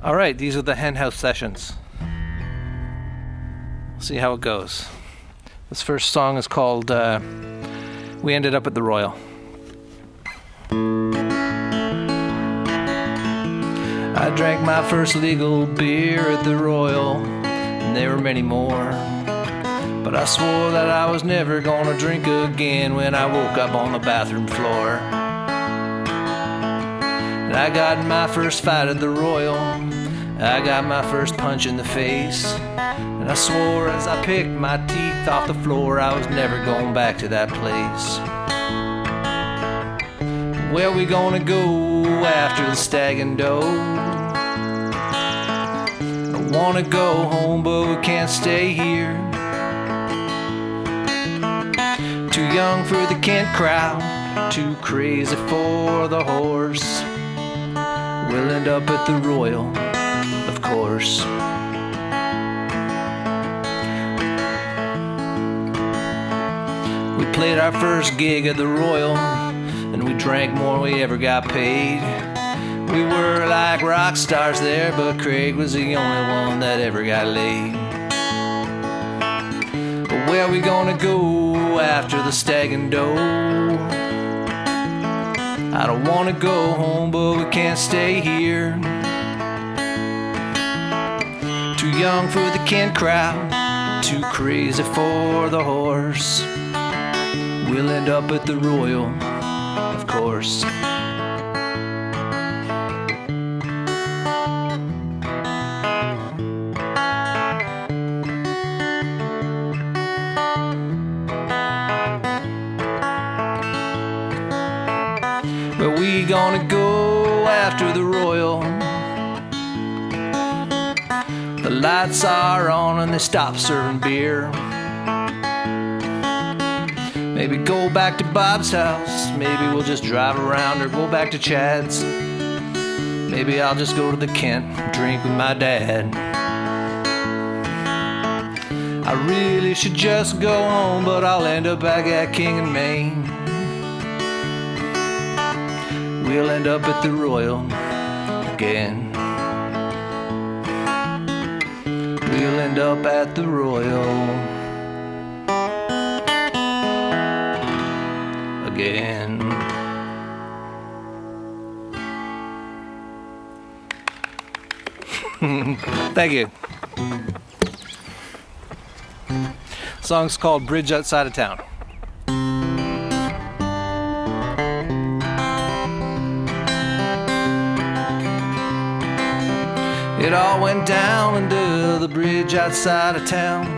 All right, these are the Hen House sessions. See how it goes. This first song is called We Ended Up at the Royal. I drank my first legal beer at the Royal, and there were many more. But I swore that I was never gonna drink again when I woke up on the bathroom floor. And I got in my first fight at the Royal. I got my first punch in the face. And I swore as I picked my teeth off the floor I was never going back to that place. Where we gonna go after the stag and doe? I wanna go home but we can't stay here. Too young for the Kent crowd, too crazy for the horse. We'll end up at the Royal, of course. We played our first gig at the Royal, and we drank more than we ever got paid. We were like rock stars there, but Craig was the only one that ever got laid. But where we gonna go after the stag and doe? I don't wanna go home, but we can't stay here. Too young for the Kent crowd, too crazy for the horse. We'll end up at the Royal, of course. Where we gonna go after the Royal? The lights are on and they stop serving beer. Maybe go back to Bob's house. Maybe we'll just drive around or go back to Chad's. Maybe I'll just go to the Kent and drink with my dad. I really should just go home, but I'll end up back at King and Maine. We'll end up at the Royal again. We'll end up at the Royal again. Thank you. The song's called Bridge Outside of Town. It all went down under the bridge outside of town.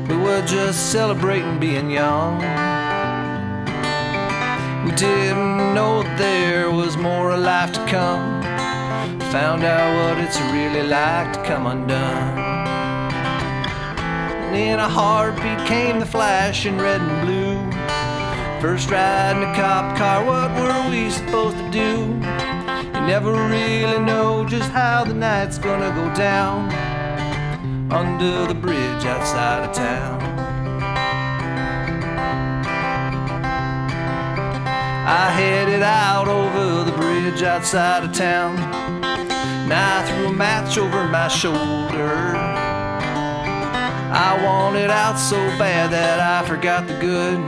We were just celebrating being young. We didn't know there was more of life to come. Found out what it's really like to come undone. And in a heartbeat came the flash in red and blue. First ride in a cop car, what were we supposed to do? You never really know just how the night's gonna go down under the bridge outside of town. I headed out over the bridge outside of town, and I threw a match over my shoulder. I wanted out so bad that I forgot the good.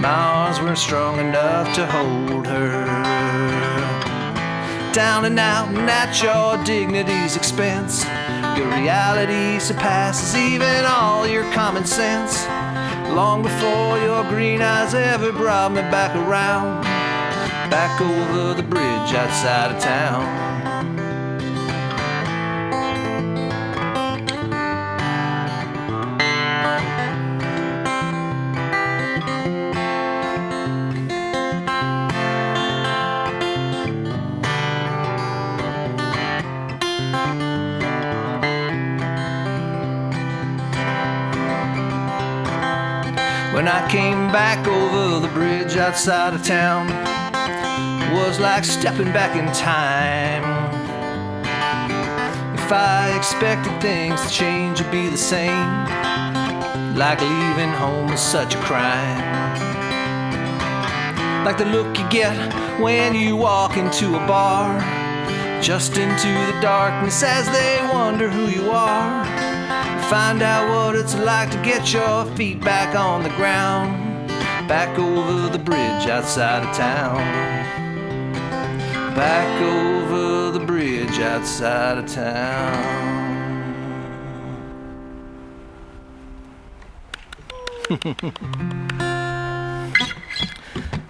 My arms weren't strong enough to hold her. Down and out and at your dignity's expense. Your reality surpasses even all your common sense. Long before your green eyes ever brought me back around, back over the bridge outside of town. When I came back over the bridge outside of town, it was like stepping back in time. If I expected things to change or be the same, like leaving home was such a crime. Like the look you get when you walk into a bar. just into the darkness as they wonder who you are. Find out what it's like to get your feet back on the ground, back over the bridge outside of town, back over the bridge outside of town.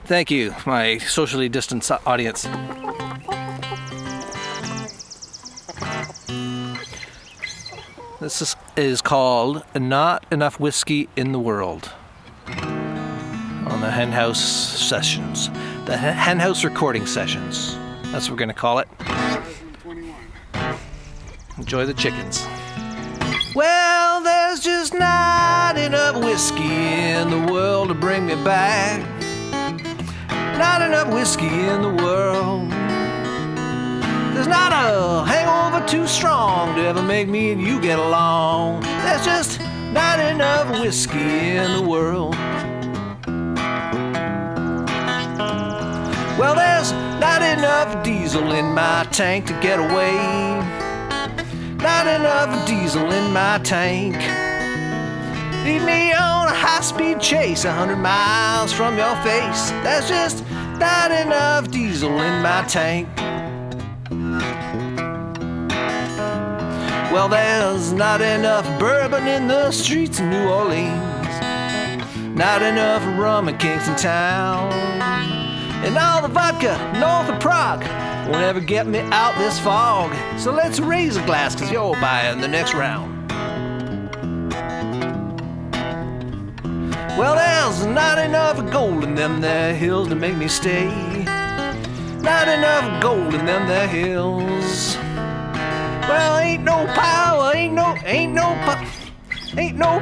Thank you, my socially distanced audience. This is called Not Enough Whiskey in the World on the Hen House Sessions. The Hen House Recording Sessions. That's what we're going to call it. 2021. Enjoy the chickens. Well, there's just not enough whiskey in the world to bring me back. Not enough whiskey in the world. There's not a hangover too strong to ever make me and you get along. There's just not enough whiskey in the world. Well, there's not enough diesel in my tank to get away. Not enough diesel in my tank. Leave me on a high-speed chase 100 miles from your face. There's just not enough diesel in my tank. Well, there's not enough bourbon in the streets of New Orleans. Not enough rum in Kingston town. And all the vodka north of Prague won't ever get me out this fog. So let's raise a glass, 'cause you're buying the next round. Well, there's not enough gold in them there hills to make me stay. Not enough gold in them there hills. Well, ain't no power, ain't no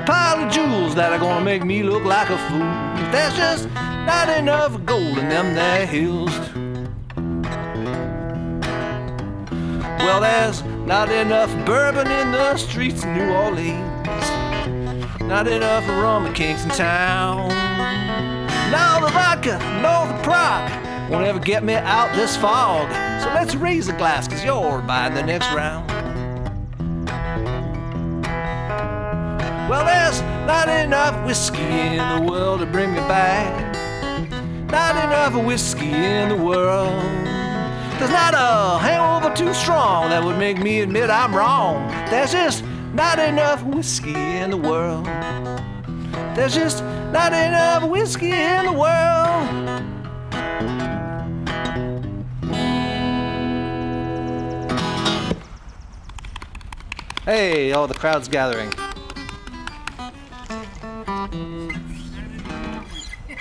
pile of jewels that are gonna make me look like a fool. There's just not enough gold in them there hills. Well, there's not enough bourbon in the streets of New Orleans. Not enough rum in Kingston town. Now the vodka north of Prague won't ever get me out this fog. So let's raise a glass, 'cause you're buying the next round. Well, there's not enough whiskey in the world to bring me back. Not enough whiskey in the world. There's not a hangover too strong that would make me admit I'm wrong. There's just not enough whiskey in the world. There's just not enough whiskey in the world. Hey, oh, the crowd's gathering.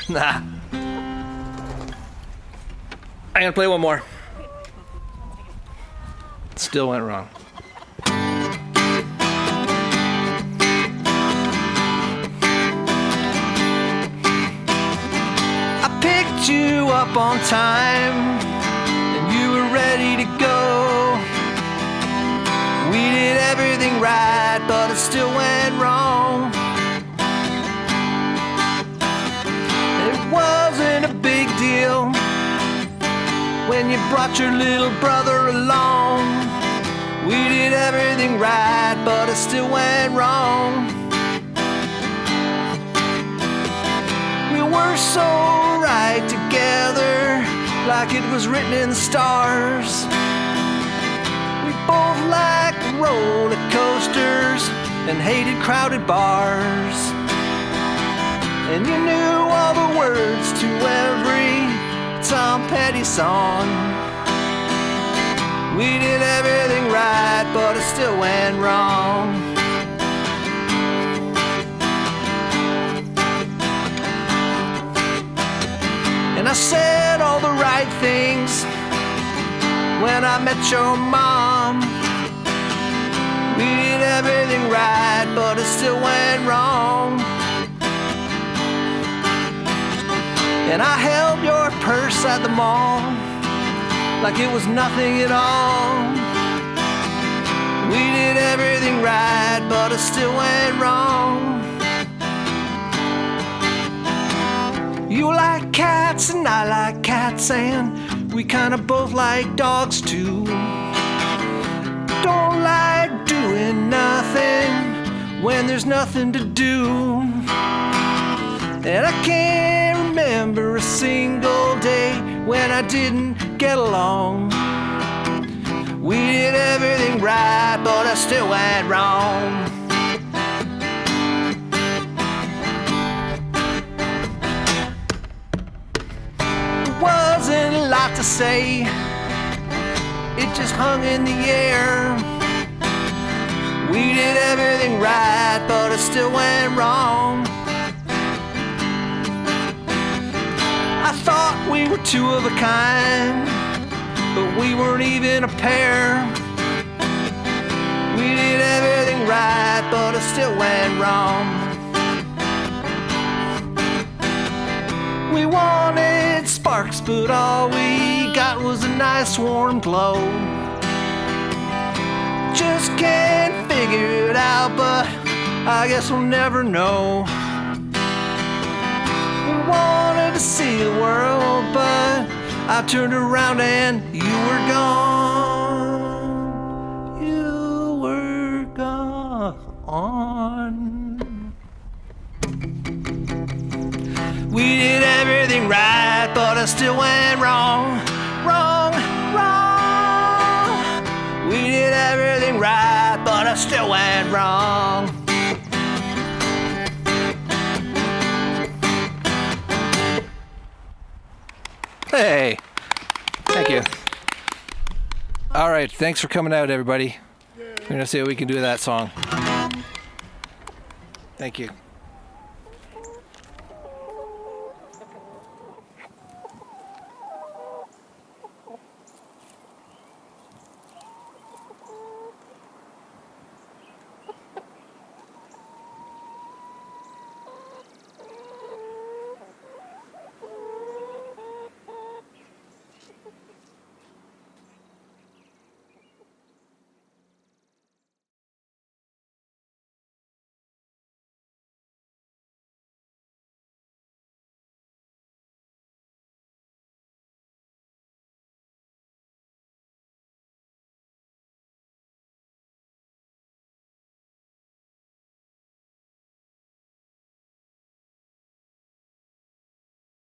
Nah. I'm gonna play one more. Still went wrong. I picked you up on time, and you were ready to go. We did everything right, but it still went wrong. It wasn't a big deal when you brought your little brother along. We did everything right, but it still went wrong. We were so right together, like it was written in the stars. We both liked roller coasters and hated crowded bars. And you knew all the words to every Tom Petty song. We did everything right, but it still went wrong. And I said all the right things when I met your mom. We did everything right, but it still went wrong. And I held your purse at the mall like it was nothing at all. We did everything right, but it still went wrong. You like cats and I like cats, and we kinda both like dogs too. there's nothing to do. And I can't remember a single day when I didn't get along. We did everything right, but I still went wrong. There wasn't a lot to say, it just hung in the air. We did everything right, but it still went wrong. I thought we were two of a kind, but we weren't even a pair. We did everything right, but it still went wrong. We wanted sparks, but all we got was a nice warm glow. Just can't figure it out, but I guess we'll never know. We wanted to see the world, but I turned around and you were gone. You were gone. We did everything right, but I still went wrong. Wrong, wrong. We did everything right, but I still went wrong. Hey, thank you. All right, thanks for coming out, everybody. We're gonna see what we can do with that song. Thank you.